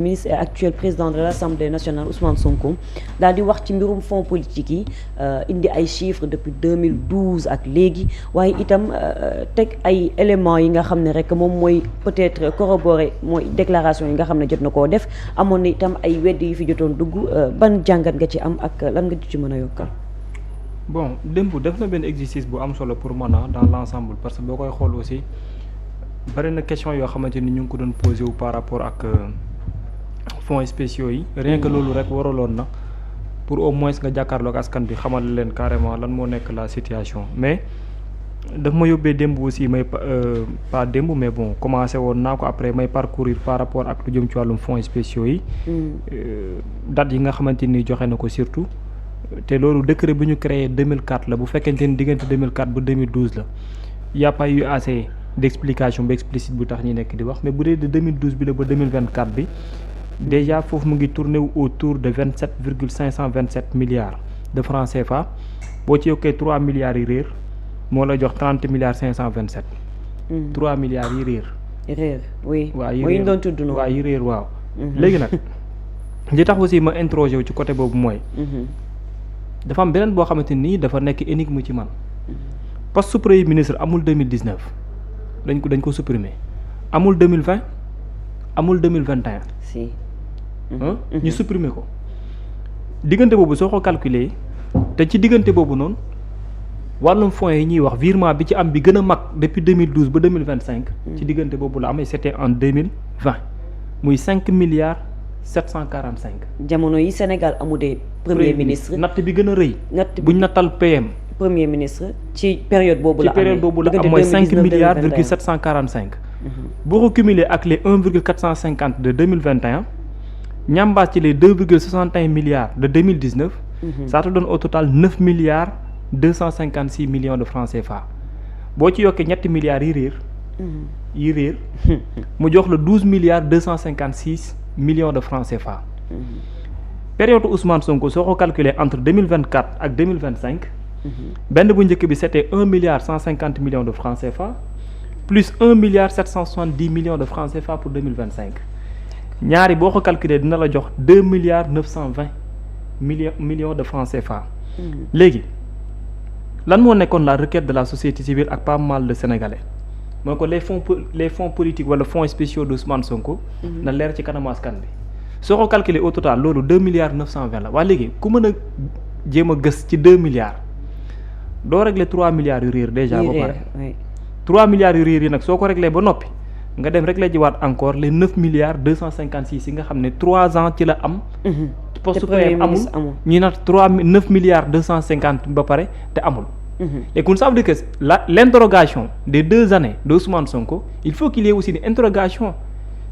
ministre et actuel président de l'Assemblée nationale Ousmane Sonko daal di wax ci mbirum fonds politique yi indi ay chiffres depuis 2012 ak léegi waaye itam teg ay éléments yi nga xam ne rek moom mooy peut-être corroborer mooy déclaration yi nga xam ne jot na koo def amoon na itam ay weddi yu fi jotoon dugg ban jàngat nga ci am ak lan nga ci mën a yokkal. bon démb def na benn exercice bu am solo pour man dans l'ensemble parce que boo koy xool aussi bari na question yoo xamante ni ñu ngi ko doon posé wu par rapport ak. fonds spéciaux yi rien que loolu rek waraloon na pour au moins nga jàkkaarloog askan bi xamal leen carrément lan moo nekk la situation mais daf ma yóbbee démb aussi may pas démb mais bon commencé woon naa ko après may parcourir par rapport ak lu jëm ci wàllum fonds spéciaux yi date yi nga xamante ni joxe na ko surtout te loolu décret bi ñu créé 2004 la bu fekkente ni diggante 2004 ba 2012 la y a pas eu assez d'explication ba explicite bu tax ñi nekk di wax mais bu dee de 2012 bi la ba 2024 bi déjà foofu mu ngi tourné autour de 27,527 milliards de francs CFA boo ci yokkee 3 milliards yi réer moo la jox 30 milliards 527. 3 milliards yi réer. réer oui. waaw yi mooy ñu doon tudd noonu. waaw yi réer waaw. léegi nag li tax aussi ma interroger wu ci côté boobu mooy. dafa am beneen boo xamante ni dafa nekk énigme ci man. poste premier ministre amul 2019 dañ ko supprimer amul 2020 amul 2021. si. ñu supprimer ko diggante boobu soo ko calculer te ci diggante boobu noonu wàllum fonds yi ñuy wax virement bi ci am bi gën a mag depuis 2012 ba 2025. ci diggante boobu la amee c'était en 2020 muy 5 milliards 745. jamono yi Sénégal amudee premier ministre natt bi gën a rëy. buñ nattal PM. premier ministre ci période boobu la amee ci période boobu la am mooy 5 milliards virgule 745. boo ko cumulé ak les 1,450 de 2021 ñambaas ci les 2,61 milliards de 2019. ça te donne au total 9 milliards 256 millions de francs CFA boo ci yokkee ñetti milliards yi réer mu jox la 12 milliards 256 millions de francs CFA. période Ousmane Sonko soo ko calculé entre 2024 ak 2025. benn bu njëkk bi c'était 1 milliard 150 millions de francs CFA. plus 1 milliard 770 millions de francs CFA pour 2025 ñaari boo ko calculer dina la jox 2 milliards 920 millions de francs CFA. léegi lan moo nekkoon la requête de la société civile ak pas mal de sénégalais mooy ko les fonds politiques wala fonds spéciaux d'Ousmane Sonko. na leer ci kanamu askan bi soo ko calculer au total loolu 2 milliards 920 la waa léegi ku mën a jéem a gës ci 2 milliards doo régler 3 milliards yu réer déjà ba pare. 3 milliards yu réer yi nag soo ko réglé ba noppi nga dem réglé jiwaat encore les 9 milliards 256 yi nga xam ne 3 ans ci la am. poste PM amul ñu nat 9 milliards 250 ba pare te amul. et kon ça veut dire que l'interrogation des 2 années de Ousmane Sonko il faut qu'il y ait aussi une interrogation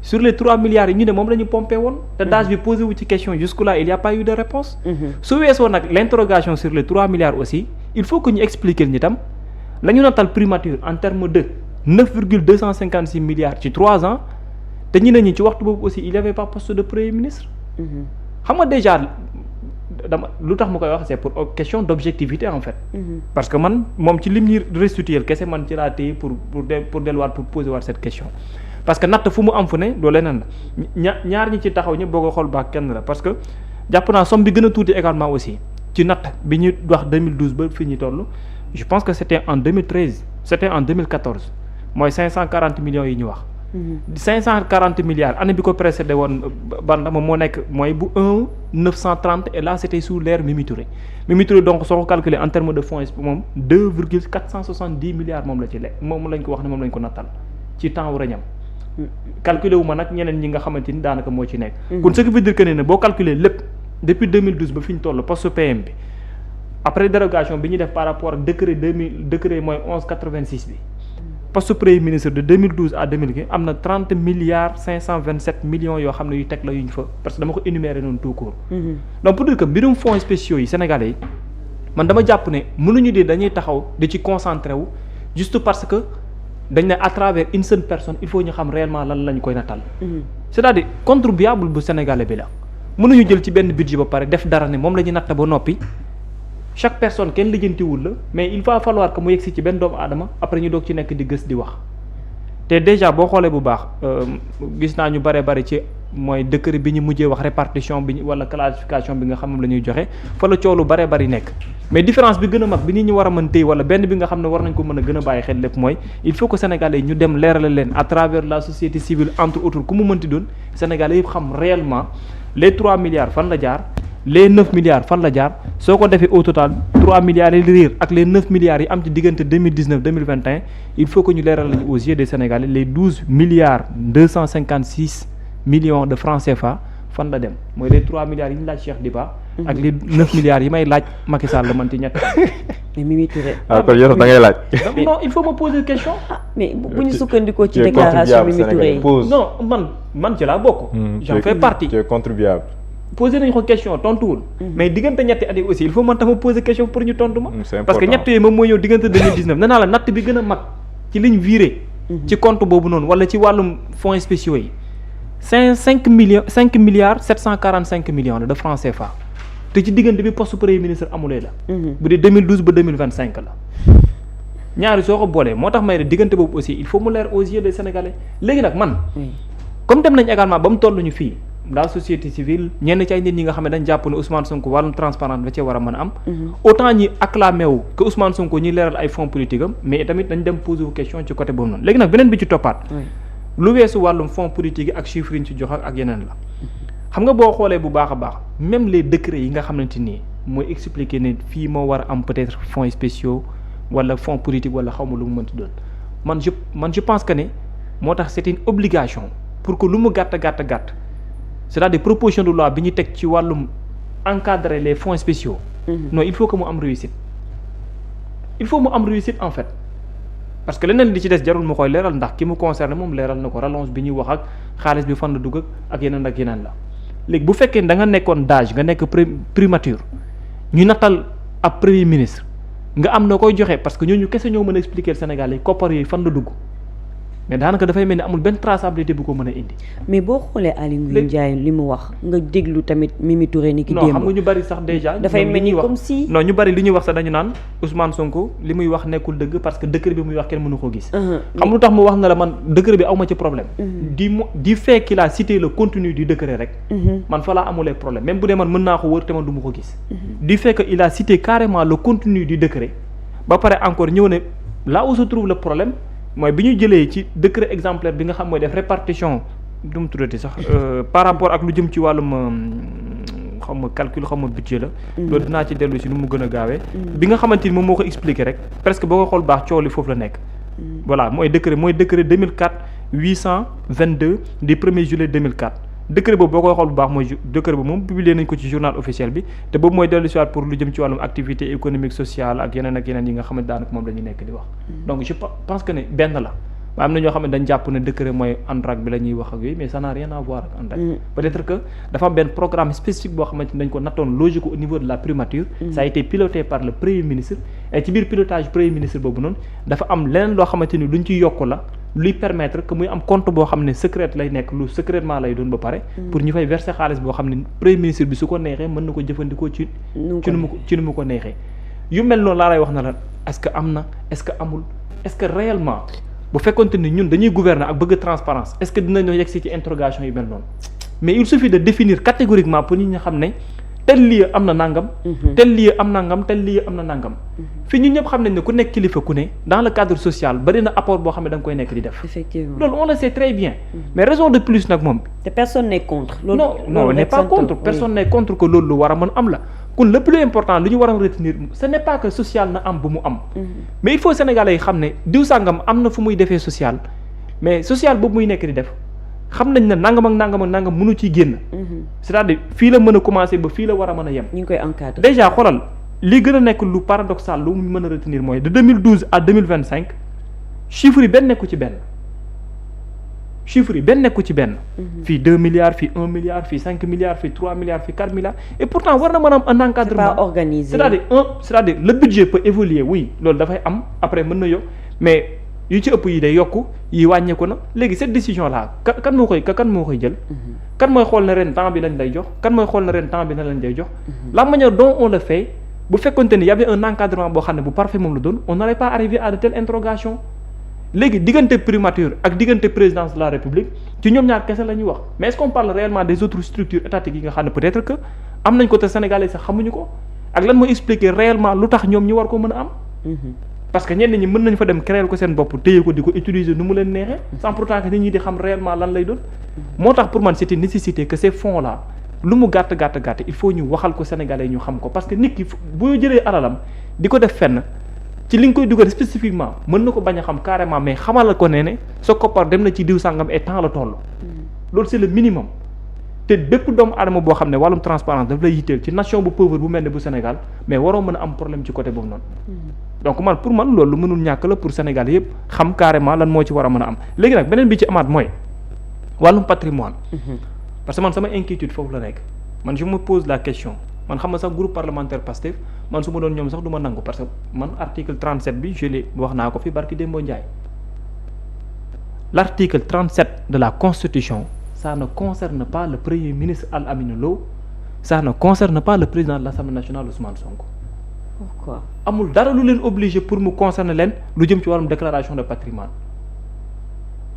sur les 3 milliards yi ñu ne moom la ñu pompé woon. te DAGE bi posé wu ci question jusque là il y a pas eu de réponse. su weesoo nag l'interrogation sur les 3 milliards aussi il faut que ñu expliquer ñu tam. la ñu natal primature en terme de 9,256 milliards ci 3 ans te ñi ne ñi ci waxtu boobu aussi il y avait pas poste de premier ministre. xam nga déjà dama lu tax ma koy wax c'est pour question d'objectivité en fait. parce que man moom ci lim ñi restituer kese man ci laa téye pour delluwaat pour poser waat cette question. parce que natt fu mu am fu ne doo leneen la ñaar ñi ci taxaw ñëpp boo ko xool baax kenn la parce que jàpp naa somme bi gën a tuuti également aussi ci natt bi ñu wax 2012 ba fi ñu toll. je pense que c'était en 2013 c'était en 2014 mooy 540 millions yi ñu wax. 540 milliards année bi ko précédé woon banda moom moo nekk mooy bu 1,930 et là c'était sous l'ère Mimi Touré. Mimi Touré donc soo ko calculer en termes de fonds moom 2,470 milliards moom la ci lekk moom lañ ko wax ne moom lañ ko nattal ci temps wu reñam. calculer wu ma nag ñeneen ñi nga xamante ni daanaka moo ci nekk. kon ce qui veut dire que ne boo calculer lépp depuis 2012 ba fi ñu toll poste PM bi. après dérogation bi ñu def par rapport ak décret mooy 1186 bi poste premier ministre de 2012 à 2015 am na 30 milliards 527 millions yoo xam ne yu teg la yu ñu fa parce que dama ko énumérer noonu tout court. donc pour dire que mbirum fonds spéciaux yi sénégalais yi man dama jàpp ne mënuñu di dañuy taxaw di ci concentré wu juste parce que dañ ne à travers une seule personne il faut ñu xam réellement lan lañ koy natal. c'est-à-dire contribuable bu sénégalais bi la mënuñu jël ci benn budget ba pare def dara ne moom la ñu natt ba noppi. chaque personne kenn lijjantiwul la mais il va falloir que mu yegsi ci benn doomu aadama après ñu doog ci nekk di gës di wax te déjà boo xoolee bu baax gis naa ñu bari ci mooy décret bi ñu mujjee wax répartition bi wala classification bi nga xam ne la ñuy joxe fa la coow lu bari nekk mais différence bi gën a mag bi nit ñi war a mën téye wala benn bi nga xam ne war nañ ko mën a gën a bàyyi xel lépp mooy il faut que sénégalais ñu dem leeralal leen à travers la société civile entre autres ku mu mënti doon sénégalais yëpp xam réellement les 3 milliards fan la jaar les 9 milliards fan la jaar soo ko defee au total 3 milliards yi réer ak les 9 milliards yi am ci diggante 2019 2021 il faut que ñu leeral lañu aux yeux des sénégalais les 12 milliards 256 millions de francs CFA fan la dem mooy les 3 milliards yi ñu laaj Cheikh Diba ak les 9 milliards yi may laaj Macky Sall la man ci ñett. mais Mimi Touré. kon yow da ngay laaj. non il faut me poser question. mais bu ñu sukkandikoo ci déclaration Mimi Touré non man ci laa bokk. j'en fais partie. tu es contribuable. posé nañu ko question tontuwul. mais diggante ñetti at yi aussi il faut man tam ma poser question pour ñu tontu ma. parce que ñett yooyu moom mooy ñëw diggante 2019 nee naa la natt bi gën a mag ci liñ viré. ci compte boobu noonu wala ci wàllum fonds spéciaux yi. 5 milliards 745 millions de francs CFA te ci diggante bi poste premier ministre amulee la. bu dee 2012 ba 2025 la. ñaari soo ko boolee moo tax may ne diggante boobu aussi il faut mu leer aux yeux des sénégalais léegi nag man. comme dem nañ également ba mu toll ñu fii. la société civile ñenn ci ay nit ñi nga xam ne dañ jàpp ne Ousmane Sonko wàllum transparence da cee war a mën a am. autant ñi acclamé wu que Ousmane Sonko ñi leeral ay fonds politique am mais tamit dañ dem poser wu question ci côté boobu noonu léegi nag beneen bi ci toppaat. lu weesu wàllum fonds politique yi ak chiffres yi ñu ci jox ak yeneen la. xam nga boo xoolee bu baax a baax même les décrets yi nga xamante ni mooy expliquer ne fii moo war a am peut-être fonds spéciaux wala fonds politique wala xaw ma lu mu mënti doon man je pense que ne moo tax c'est une obligation pour que lu mu gàtt. c'est-à-dire proposition de loi bi ñu teg ci wàllum encadrer les fonds spéciaux. non il faut que mu am réussite. il faut mu am réussite en fait parce que leneen li ci des jarul ma koy leeral ndax ki mu concerné moom leeral na ko rallonge bi ñuy wax ak xaalis bi fan la dugg ak yeneen la léegi bu fekkee da nga nekkoon DAGE nga nekk primature ñu nattal ab premier ministre nga am na koy joxe parce que ñooñu kese ñoo mën a expliquer Sénégal yi koppar yooyu fan la dugg. mais daanaka dafay mel ni amul benn traçabilité bu ko mën a indi. mais boo xoolee Aly Ngouille Ndiaye li mu wax nga déglu tamit Mimi Touré ni ki démb. non xam nga ñu bari sax déjà. dafay mel ni comme si non ñu bari li ñuy wax sax dañu naan Ousmane Sonko li muy wax nekkul dëgg parce que décret bi muy wax kenn mënu ko gis. xam lu tax mu wax na la man décret bi aw ma ci problème. du fait qu'il a cité le contenu du décret rek. man fa laa amulee problème même bu dee man mën naa ko wër te man du ma ko gis. du fait que il a cité carrément le contenu du décret ba pare encore ñëw ne là où se trouve le problème. mooy bi ñu jëlee ci décret exemplaire bi nga xam mooy def répartition du mu tuddati sax par rapport ak lu jëm ci wàllum xam nga calcul xam nga budget la. loolu dinaa ci dellu si nu mu gën a gaawee. bi nga xamante ni moom moo ko expliqué rek presque boo ko xool baax coow li foofu la nekk. voilà mooy décret 2004 822 du 1er juillet 2004. décret boobu boo koy xool bu baax mooy décret boobu moom publié nañ ko ci journal officiel bi te boobu mooy dellu si waat pour lu jëm ci wàllum activité économique sociale ak yeneen yi nga xamante daanaka moom la ñu nekk di wax. donc je pense que ne benn la waaye am na ñoo xam ne dañ jàpp ne décret mooy ANRAC bi la ñuy wax ak yooyu mais ça n'a rien à voir ak ANRAC. peut-être que dafa am benn programme spécifique boo xamante ni dañ ko nattoon logique au niveau de la primature. ça a été piloté par le premier ministre et ci biir pilotage premier ministre boobu noonu dafa am leneen loo xamante ni luñ ci yokk la. luy permettre que muy am compte boo xam ne secret lay nekk lu secrètement lay doon ba pare. pour ñu fay verser xaalis boo xam ne premier ministre bi su ko neexee mën na ko jëfandikoo ci nu mu ko neexee. yu mel noonu laa lay wax na la est-ce que am na est-ce que amul est-ce que réellement bu fekkonte ni ñun dañuy gouverner ak bëgg transparence est-ce que dinañoo yegg si ci interrogation yu mel noonu mais il suffit de définir catégoriquement pour nit ñi xam ne. tel lieu am na nangam. tel lieu am nangam tel lieu am na nangam. fii ñun ñëpp xam nañ ne ku nekk kilifa ku ne dans le cadre social bari na apport boo xam ne da nga koy nekk di def. effectivement loolu on le sait très bien. mais raison de plus nag moom. te personne n'est contre. loolu non on n'est pas contre personne n'est contre que loolu lu war a mën am la. kon le plus important lu ñu war a retenir ce n'est pas que social na am bu mu am. mais il faut Sénégalais yi xam ne diw sàngam am na fu muy defee social mais social boobu muy nekk di def. xam nañ ne nangam ak nangam mënu ciy génn. c'est-à-dire fii la mën a commencer ba fii la war a mën a yem. ñu ngi koy encadrer déjà xoolal li gën a nekk lu paradoxal lu mu mën a retenir mooy de 2012 à 2025 chiffres yi benn nekku ci benn. fii 2 milliards fii 1 milliard fii 5 milliards fii 3 milliards fii 4 milliards et pourtant war na mën a am un encadrement. c'est pas organisé. c'est-à-dire le budget peut évoluer oui loolu dafay am après mën na yokk mais. yu ci ëpp yi day yokku yi wàññeeku na léegi cette décision là kan moo koy jël. kan mooy xool ne ren temps bi lañ lay jox kan mooy xool ne ren temps bi na lañ lay jox. la manière dont on le fait bu fekkonte ni y avait un encadrement boo xam ne bu parfait moom la doon on n'allait pas arriver à de telles interrogations léegi diggante primature ak diggante présidence de la république ci ñoom ñaar kese la ñuy wax mais est-ce qu'on parle réellement des autres structures étatiques yi nga xam ne peut-être que am nañ ko te sénégalais sax xamuñu ko ak lan mooy expliquer réellement lu tax ñoom ñu war ko mën a am. parce que ñenn ñi mën nañ fa dem créer ko seen bopp téye ko di ko utiliser nu mu leen neexee sans pourtant que nit ñi di xam réellement lan lay doon. moo tax pour man c'est une nécessité que ces fonds là lu mu gàtt il faut ñu waxal ko sénégalais ñu xam ko parce que nit ki boo jëlee alalam di ko def fenn. ci li nga koy dugal spécifiquement mën na ko bañ a xam carrément mais xamal ko ne sa koppar dem na ci diw sàngam et temps la toll. loolu c'est le minimum. te bépp doomu aadama boo xam ne wàllum transparence daf lay yitteel ci nation bu pauvre bu mel ne bu Sénégal mais waroo mën a am problème ci côté boobu noonu. donc pour man loolu lu mënul ñàkk la pour Sénégal yëpp xam carrément lan moo ci war a mën a am léegi nag beneen bi ci amaat mooy wàllum patrimoine. parce que man sama inquiétude foofu la nekk man je me pose la question. man xam nga sax groupe parlementaire Pastef man su ma doon ñoom sax du ma nangu parce que man article 37 bi je l'ai wax naa ko fi barki Dembo Ndiaye l'article 37 de la constitution ça ne concerne pas le premier ministre Al Amine Lo ça ne concerne pas le président de l'Assemblée nationale Ousmane Sonko. Pourquoi? amul dara lu leen obligé pour mu concerner leen lu jëm ci wàllum déclaration de patrimoine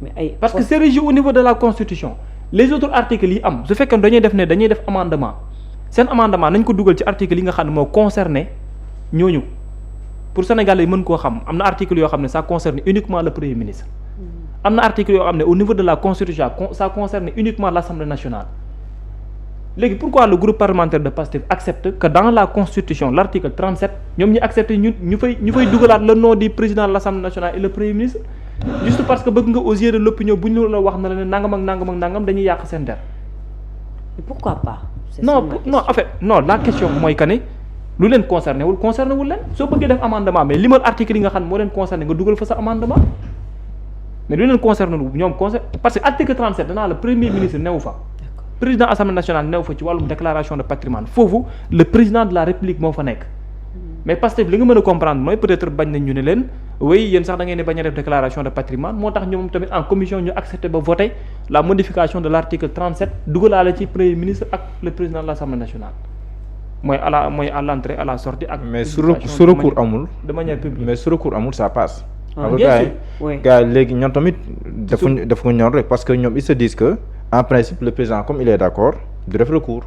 mais parce que c'est régi au niveau de la constitution les autres articles yi am su fekkee dañuy def amendement seen amendement nañ ko dugal ci article yi nga xam ne moo concerné ñooñu pour Sénégalais yi mën koo xam am na article yoo xam ne ça concerne uniquement le premier ministre am na article yoo xam ne au niveau de la constitution ça concerne uniquement l'Assemblée nationale léegi pourquoi le groupe parlementaire de Pastef accepte que dans la constitution l'article 37 ñoom ñi accepté ñu fay dugalaat le nom du président de l'Assemblée nationale et le premier ministre juste parce que bëgg nga aux yeux de l'opinion bu ñu la wax na la ne nangam ak nangam dañuy yàq seen der. Pourquoi pas? non en fait non la question mooy que ne lu leen concerné wul leen soo bëggee def amendement mais limal article yi nga xam ne moo leen concerné nga dugal fa sa amendement mais lu leen concerné wul ñoom parce que article 37 danaa la premier ministre newu fa président assemblée nationale newu fa ci wàllum déclaration de patrimoine foofu le président de la république moo fa nekk mais Pastef li nga mën a comprendre mooy peut-être bañ nañ ñu ne leen oui yéen sax da ngeen ne bañ a def déclaration de patrimoine moo tax ñoom tamit en commission ñu accepté ba voter la modification de l'article 37 dugalaale ci premier ministre ak le président de l'Assemblée nationale mooy à l'entrée à la sortie ak. mais su recours amul. de manière publique mais su recours amul ça passe. bien sûr gars yi léegi ñoom tamit daf ko ñor rek parce que ñoom ils se disent que en principe le président comme il est d'accord du def recours.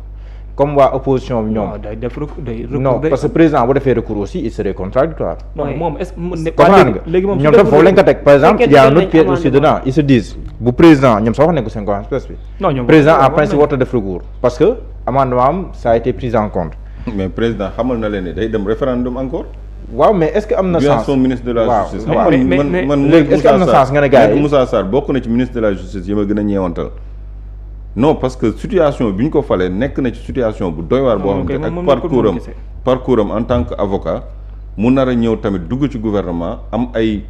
comme waa opposition bi ñoom. day def recours non parce que président bu defee recours aussi il serait contradictoire. non moom est-ce que comprendre nga léegi moom ñoom tam foofu lañ ko teg par exemple il y a un autre piège aussi dedans ils se disent bu président ñoom sax wax nañ ko seen conférence presse bi. non ñoom président en principe warut a def recours parce que amendement am ça a été pris en compte. mais président xamal na leen ne day dem référendum encore. waaw mais est-ce que am na sens son ministre de la justice. waaw man léegi est-ce que am na sens nga ne gars yi Moussa Sarr bokk na ci ministre de la justice yi ma gën a ñeewantal. non parce que situation bi ñu ko falee nekk na ci situation bu doy waar boo xamante ak parcours am en tant que avocat mu nar a ñëw tamit dugg ci gouvernement am ay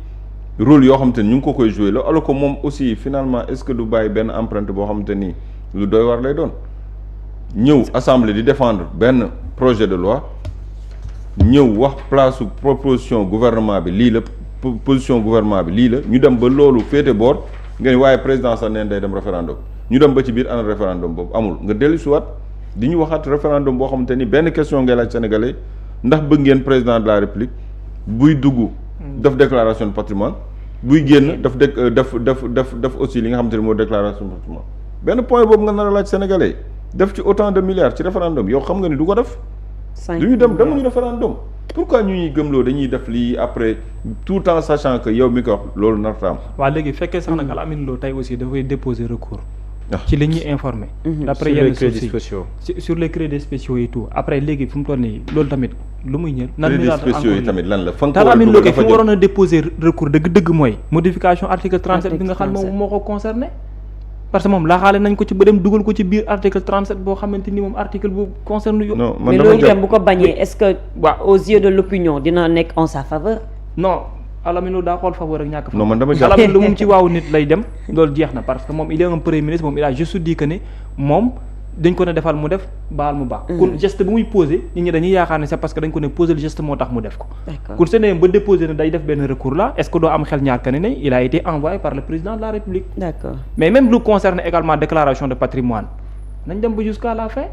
rôle yoo xamante ni ñu ngi ko koy jouer la alors que moom aussi finalement est-ce que du bàyyi benn empreinte boo xamante ni lu doy waar lay doon ñëw assemblée di défendre benn projet de loi ñëw wax place proposition gouvernement bi lii la position gouvernement bi lii la ñu dem ba loolu féete boor nga ni waaye président sax neen day dem référendum ñu dem ba ci biir ana référendum boobu amul nga dellu si waat di ñu waxaat référendum boo xamante ni benn question ngay laaj sénégalais ndax bëgg ngeen président de la république buy dugg def déclaration de patrimoine buy génn def aussi li nga xamante ni moo déclaration de patrimoine benn point boobu nga nar a laaj sénégalais def ci autant de milliards ci référendum yow xam nga ni du ko def du ñu demuñu référendum pourquoi ñu ñuy gëmloo dañuy def lii après tout en sachant que yow mi ko wax loolu nartaam waaw léegi fekkee sax nag Al Amine Lo tey aussi dafay déposer recours ci li ñuy informé d'après yenn sources sur les crédits spéciaux et tout après léegi fu mu toll nii loolu tamit lu muy ñëw crédits spéciaux yi tamit lan la fa Al Amine Lo fi mu waroon a déposer recours dëgg mooy modification article 37 bi nga xam moom moo ko concerné parce que moom laaxaale nañ ko ci ba dem dugal ko ci biir article 37 boo xamante ni moom article bu concerne yu mais loolu itam bu ko bañee est-ce que aux yeux de l'opinion dina nekk en sa faveur non Al Amine Lo daa xool faveur ak ñàkk faveur non man dama Al Amine Lo moom ci waaw nit lay dem loolu jeex na parce que moom il est un premier ministre moom il a juste dit que ne moom dañ ko ne defal mu def baal mu baax kon geste bu muy posé nit ñi dañuy yaakaar ne c'est parce que dañ ko ne posé le geste moo tax mu def ko kon se ne ba déposé ne day def benn recours là est-ce que doo am xel ñaar que ne il a été envoyé par le président de la République d'accord mais même lu concerne également déclaration de patrimoine nañ dem ba jusqu'à la fin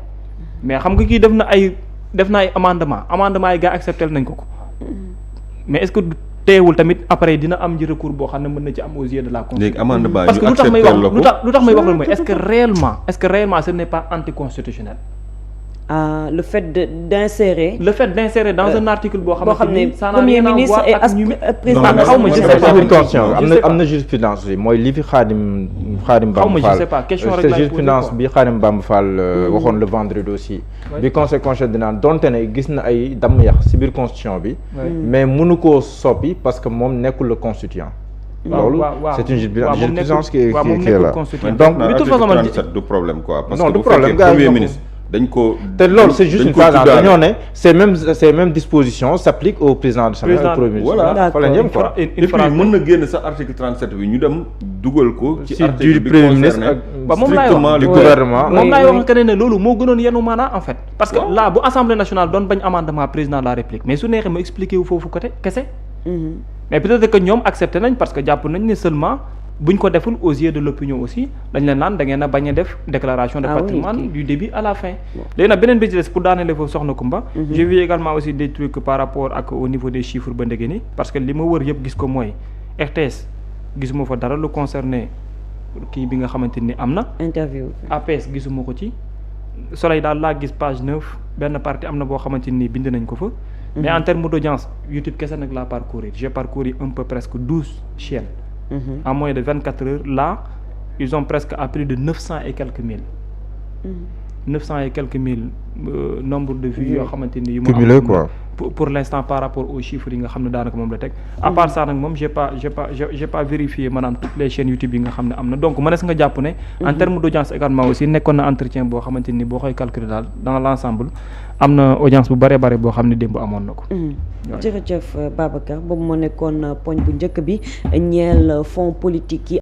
mais xam nga kii def na ay amendement yi gars accepté nañ ko mais est-ce que teewul tamit après dina am ji recours boo xam ne mën na ci am aux yeux de la léegi amande ba parce que ñu lu tax may accepté wax la ko lu tax may wax loolu mooy est-ce que réellement ce n'est pas anticonstitutionnel. Le fait d'insérer dans un article boo xam ne premier ministre et président xaw ma je sais pas am na jurisprudence bi mooy li fi Khadim Bamba Fall je sais pas question rek laay jurisprudence bi Khadim Bamba Fall waxoon le vendredi aussi bi conseil constitutionnel donte ne gis na ay damm yax ci biir constitution bi mais mënu koo soppi parce que moom nekkul le constituant loolu c'est une jurisprudence qui est là donc de toute façon du problème quoi parce non que du problème premier ministre dañ ko te loolu c'est juste une phase dañoo ne ces mêmes dispositions s'appliquent au président de l'Assemblée au premier ministre voilà fa la ñu yem quoi et puis mën na génn sa article 37 bi ñu dem dugal ko ci article bi premier ministre ak strictement du gouvernement moom laay wax que ne loolu moo gënoon yenu maanaa en fait parce que là bu Assemblée nationale doon bañ amendement président de la République mais su neexee ma expliqué wu foofu côté kese mais peut-être que ñoom accepté nañ parce que jàpp nañ ne seulement buñ ko deful aux yeux de l'opinion aussi dañ leen naan da ngeen a bañ a def déclaration de patrimoine du début à la fin léegi nag beneen bi ci des pour daanele foofu soxna Kumba j'ai vu également aussi des trucs par rapport ak au niveau des chiffres ba ndege ni parce que li ma wër yëpp gis ko mooy RTS gisuma fa dara lu concerné kii bi nga xamante ni am na interview APS gisuma ko ci Soleil daal laa gis page 9 benn partie am na boo xamante ni bind nañ ko fa mais en termes d'audience YouTube kese nag laa parcourir j'ai parcouru un peu presque 12 chaînes en moins de 24 heures là ils ont presque à plus de 900 et quelques mille 900 et quelques mille nombre de vues yoo xamante ni yu ma cumulé quoi pour l'instant par rapport aux chiffres yi nga xam ne daanaka moom la teg à part ça nag moom j'ai pas vérifié maanaam toutes les chaînes YouTube yi nga xam ne am na donc mënees nga jàpp ne en termes d'audience également aussi nekkoon na entretien boo xamante ni boo koy calculer daal dans l'ensemble am na audience bu bare boo xam ne démb amoon na ko jërëjëf Babacar boobu moo nekkoon poñ bu njëkk bi ñeel fonds politique yi